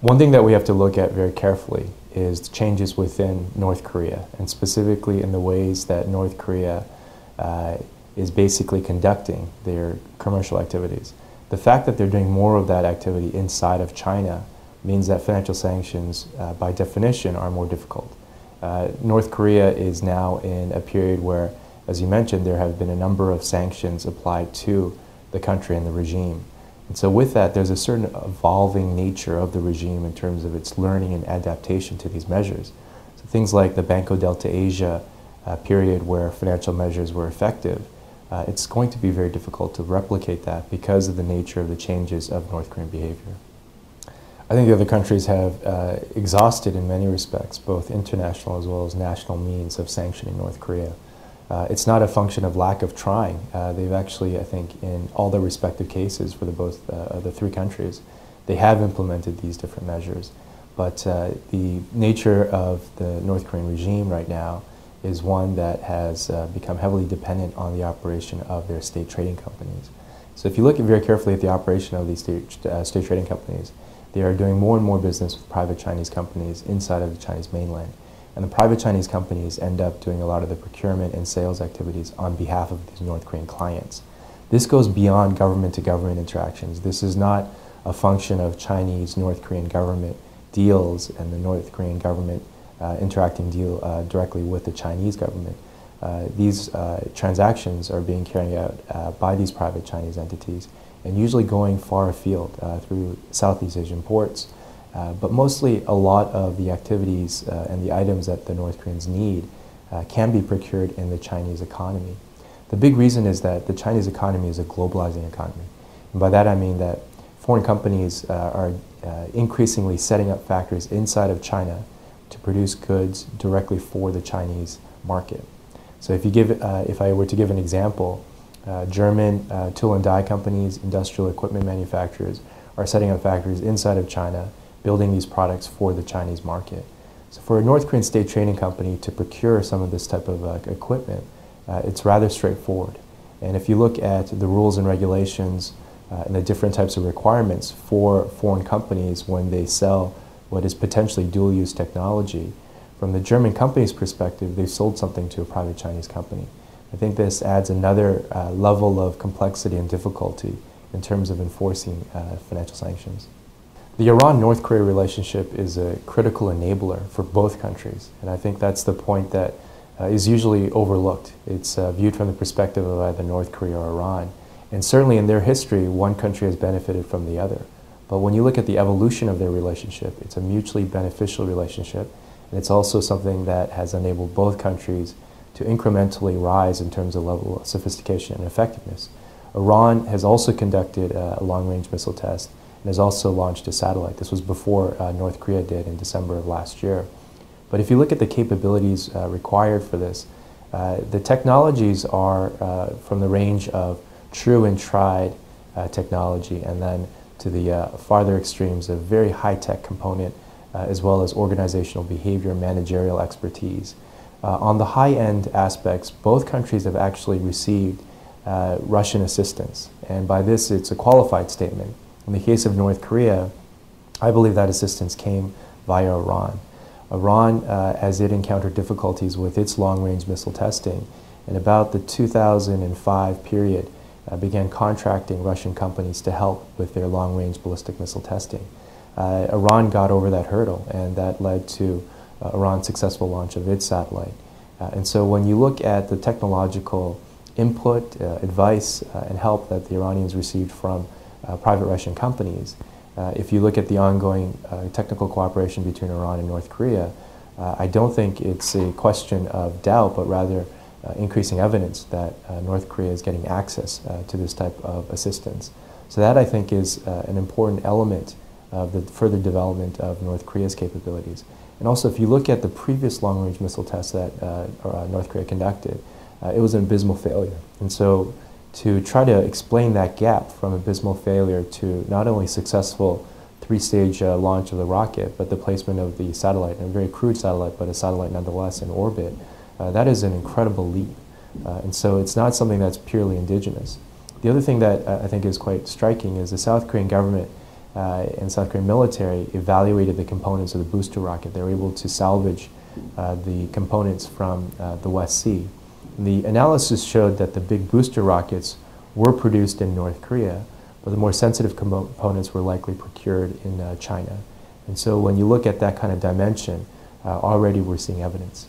One thing that we have to look at very carefully is the changes within North Korea, and specifically in the ways that North Korea is basically conducting their commercial activities. The fact that they're doing more of that activity inside of China means that financial sanctions, by definition, are more difficult. North Korea is now in a period where, as you mentioned, there have been a number of sanctions applied to the country and the regime. And so with that, there's a certain evolving nature of the regime in terms of its learning and adaptation to these measures. So things like the Banco Delta Asia period where financial measures were effective, it's going to be very difficult to replicate that because of the nature of the changes of North Korean behavior. I think the other countries have exhausted in many respects, both international as well as national means of sanctioning North Korea. It's not a function of lack of trying. They've actually, I think, in all their respective cases for the three countries, they have implemented these different measures. But the nature of the North Korean regime right now is one that has become heavily dependent on the operation of their state trading companies. So if you look very carefully at the operation of these state trading companies, they are doing more and more business with private Chinese companies inside of the Chinese mainland. And the private Chinese companies end up doing a lot of the procurement and sales activities on behalf of these North Korean clients. This goes beyond government-to-government interactions. This is not a function of Chinese-North Korean government deals and the North Korean government interacting directly with the Chinese government. These transactions are being carried out by these private Chinese entities and usually going far afield through Southeast Asian ports. But mostly a lot of the activities and the items that the North Koreans need can be procured in the Chinese economy. The big reason is that the Chinese economy is a globalizing economy. And by that I mean that foreign companies are increasingly setting up factories inside of China to produce goods directly for the Chinese market. So if I were to give an example, German tool and die companies, industrial equipment manufacturers are setting up factories inside of China, building these products for the Chinese market. So for a North Korean state trading company to procure some of this type of equipment, it's rather straightforward. And if you look at the rules and regulations and the different types of requirements for foreign companies when they sell what is potentially dual-use technology, from the German company's perspective, they've sold something to a private Chinese company. I think this adds another level of complexity and difficulty in terms of enforcing financial sanctions. The Iran-North Korea relationship is a critical enabler for both countries, and I think that's the point that is usually overlooked. It's viewed from the perspective of either North Korea or Iran, and certainly in their history, one country has benefited from the other. But when you look at the evolution of their relationship, it's a mutually beneficial relationship, and it's also something that has enabled both countries to incrementally rise in terms of level of sophistication and effectiveness. Iran has also conducted a long-range missile test and has also launched a satellite. This was before North Korea did in December of last year. But if you look at the capabilities required for this, the technologies are from the range of true and tried technology, and then to the farther extremes of very high-tech component, as well as organizational behavior, managerial expertise. On the high-end aspects, both countries have actually received Russian assistance, and by this it's a qualified statement. In the case of North Korea, I believe that assistance came via Iran. Iran, as it encountered difficulties with its long-range missile testing, in about the 2005 period, began contracting Russian companies to help with their long-range ballistic missile testing. Iran got over that hurdle, and that led to Iran's successful launch of its satellite. And so when you look at the technological input, advice, and help that the Iranians received from private Russian companies, if you look at the ongoing technical cooperation between Iran and North Korea, I don't think it's a question of doubt, but rather increasing evidence that North Korea is getting access to this type of assistance. So that, I think, is an important element of the further development of North Korea's capabilities. And also, if you look at the previous long-range missile test that North Korea conducted, it was an abysmal failure. And so to try to explain that gap from abysmal failure to not only successful three-stage launch of the rocket, but the placement of the satellite, a very crude satellite, but a satellite nonetheless in orbit, that is an incredible leap. And so it's not something that's purely indigenous. The other thing that I think is quite striking is the South Korean government and South Korean military evaluated the components of the booster rocket. They were able to salvage the components from the West Sea. The analysis showed that the big booster rockets were produced in North Korea, but the more sensitive components were likely procured in China. And so when you look at that kind of dimension, already we're seeing evidence.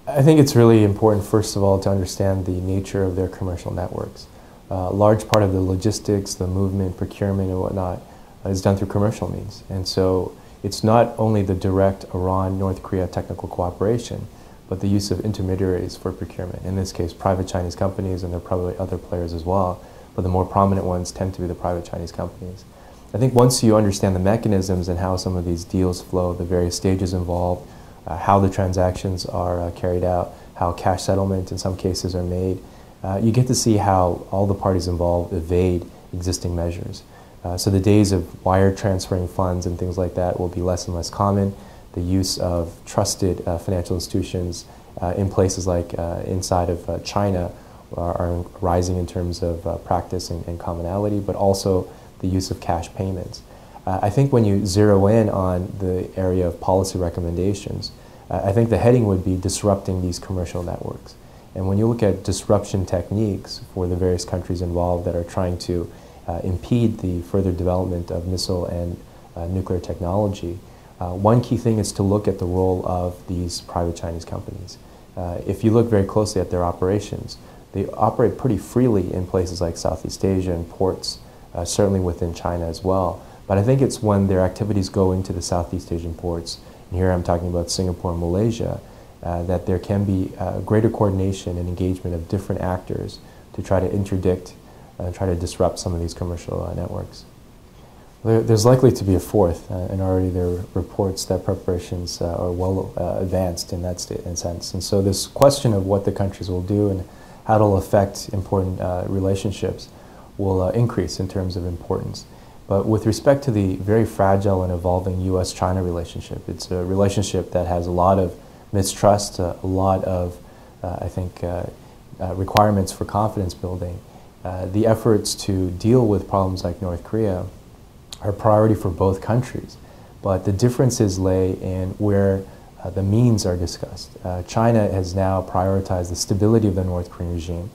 I think it's really important, first of all, to understand the nature of their commercial networks. A large part of the logistics, the movement, procurement, and whatnot is done through commercial means. And so it's not only the direct Iran-North Korea technical cooperation, but the use of intermediaries for procurement. In this case, private Chinese companies, and there are probably other players as well, but the more prominent ones tend to be the private Chinese companies. I think once you understand the mechanisms and how some of these deals flow, the various stages involved, how the transactions are carried out, how cash settlement in some cases are made, you get to see how all the parties involved evade existing measures. So the days of wire transferring funds and things like that will be less and less common. The use of trusted financial institutions in places like inside of China are rising in terms of practice and commonality, but also the use of cash payments. I think when you zero in on the area of policy recommendations, I think the heading would be disrupting these commercial networks. And when you look at disruption techniques for the various countries involved that are trying to impede the further development of missile and nuclear technology, one key thing is to look at the role of these private Chinese companies. If you look very closely at their operations, they operate pretty freely in places like Southeast Asia and ports, certainly within China as well. But I think it's when their activities go into the Southeast Asian ports, and here I'm talking about Singapore and Malaysia, that there can be greater coordination and engagement of different actors to try to interdict and try to disrupt some of these commercial networks. There's likely to be a fourth, and already there are reports that preparations are well advanced in that sense. And so this question of what the countries will do and how it'll affect important relationships will increase in terms of importance. But with respect to the very fragile and evolving U.S.-China relationship, it's a relationship that has a lot of mistrust, a lot of, I think, requirements for confidence building. The efforts to deal with problems like North Korea are a priority for both countries, but the differences lay in where the means are discussed. China has now prioritized the stability of the North Korean regime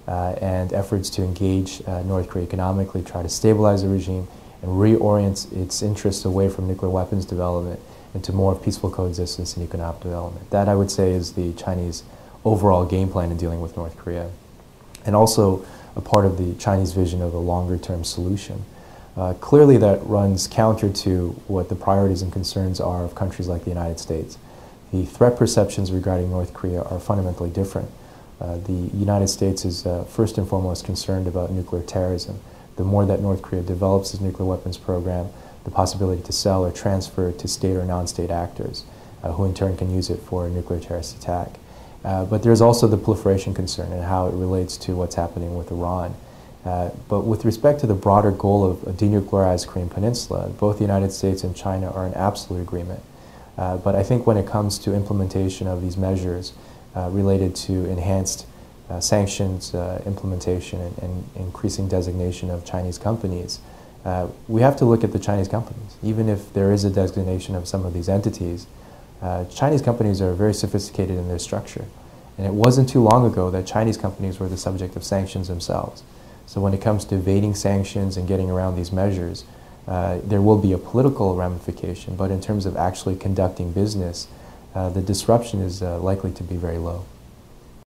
and efforts to engage North Korea economically, try to stabilize the regime, and reorient its interests away from nuclear weapons development into more peaceful coexistence and economic development. That, I would say, is the Chinese overall game plan in dealing with North Korea, and also a part of the Chinese vision of a longer-term solution. Clearly, that runs counter to what the priorities and concerns are of countries like the United States. The threat perceptions regarding North Korea are fundamentally different. The United States is first and foremost concerned about nuclear terrorism. The more that North Korea develops its nuclear weapons program, the possibility to sell or transfer to state or non-state actors, who in turn can use it for a nuclear terrorist attack. But there's also the proliferation concern and how it relates to what's happening with Iran. But with respect to the broader goal of a denuclearized Korean Peninsula, both the United States and China are in absolute agreement. But I think when it comes to implementation of these measures related to enhanced sanctions implementation and increasing designation of Chinese companies, we have to look at the Chinese companies. Even if there is a designation of some of these entities, Chinese companies are very sophisticated in their structure. And it wasn't too long ago that Chinese companies were the subject of sanctions themselves. So when it comes to evading sanctions and getting around these measures, there will be a political ramification, but in terms of actually conducting business, the disruption is likely to be very low.